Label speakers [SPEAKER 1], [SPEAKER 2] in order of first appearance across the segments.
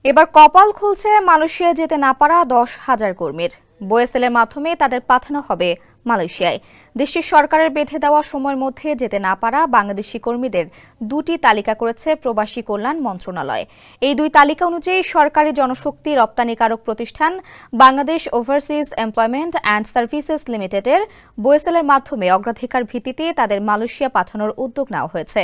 [SPEAKER 1] এবার কপাল খুলছে মালয়েশিয়া যেতে না পারা 10,000 কর্মীর। বোয়েসেলের মাধ্যমে তাদের পাঠানো হবে মালয়েশিয়ায়। দেশটির সরকারের বেঁধে দেওয়া সময়ের মধ্যে যেতে না পারা বাংলাদেশি কর্মীদের দুটি তালিকা করেছে প্রবাসী কল্যাণ মন্ত্রণালয়। এই দুই তালিকা অনুযায়ী সরকারি জনশক্তি রপ্তানিকারক প্রতিষ্ঠান Bangladesh overseas employment and services লিমিটেডের বোয়েসেলের মাধ্যমে অগ্রাধিকার ভিত্তিতে তাদের মালয়েশিয়া পাঠানোর উদ্যোগ নেওয়া হয়েছে।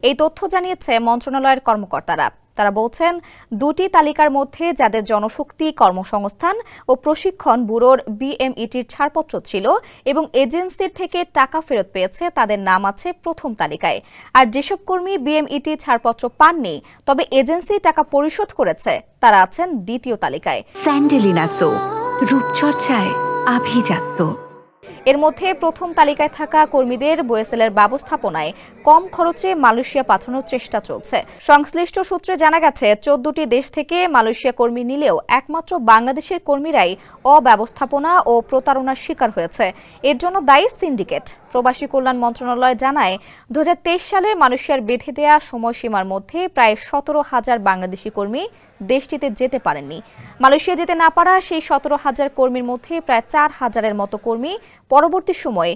[SPEAKER 1] এই তথ্য জানিয়েছে মন্ত্রণালয়ের কর্মকর্তারা। তারা বলছেন, দুটি তালিকার মধ্যে যাদের জনশক্তি কর্মসংস্থান ও প্রশিক্ষণ ব্যুরোর বিএমইটির ছাড়পত্র ছিল এবং এজেন্সির থেকে টাকা ফেরত পেয়েছে তাদের নাম আছে প্রথম তালিকায়। আর যেসব কর্মী বিএমইটি ছাড়পত্র পাননি তবে এজেন্সি টাকা পরিশোধ করেছে তারা আছেন দ্বিতীয় তালিকায়।
[SPEAKER 2] স্যান্ডেলিনা সো, রূপচর্চায় আভিজাত্য।
[SPEAKER 1] এর মধ্যে প্রথম তালিকায় থাকা কর্মীদের বোয়েসেলের ব্যবস্থাপনায় কম খরচে মালয়েশিয়া পাঠানোর চেষ্টা চলছে। সংশ্লিষ্ট সূত্রে জানা গেছে 14টি দেশ থেকে মালয়েশিয়া কর্মী নিলেও একমাত্র বাংলাদেশের কর্মীরাই অব্যবস্থাপনা ও প্রতারণার শিকার হয়েছে। এর জন্য দায়ী সিন্ডিকেট। প্রবাসী কল্যাণ মন্ত্রণালয় জানায়, 2023 সালে মালয়েশিয়ার বেঁধে দেয়া সময়সীমার মধ্যে প্রায় 17,000 বাংলাদেশি কর্মী দেশটিতে যেতে পারেননি। মালয়েশিয়া যেতে না পারা সেই 17,000 কর্মীর মধ্যে প্রায় 4,000-এর মতো কর্মী পরবর্তী সময়ে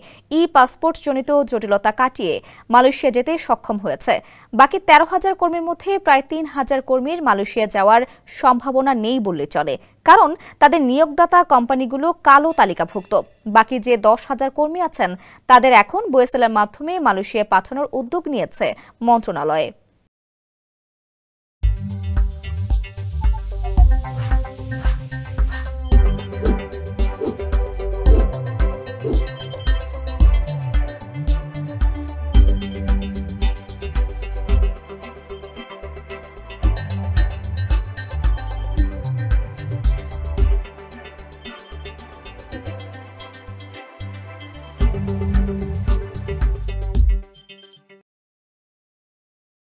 [SPEAKER 1] পাসপোর্ট জনিত জটিলতা কাটিয়ে মালয়েশিয়া যেতে সক্ষম হয়েছে। বাকি 13,000 কর্মীর মধ্যে প্রায় 3,000 কর্মীর মালয়েশিয়া যাওয়ার সম্ভাবনা নেই বললে চলে, কারণ তাদের নিয়োগদাতা কোম্পানিগুলো কালো তালিকাভুক্ত। বাকি যে 10,000 কর্মী আছেন তাদের এখন বোয়েসেলের মাধ্যমে মালয়েশিয়া পাঠানোর উদ্যোগ নিয়েছে মন্ত্রণালয়।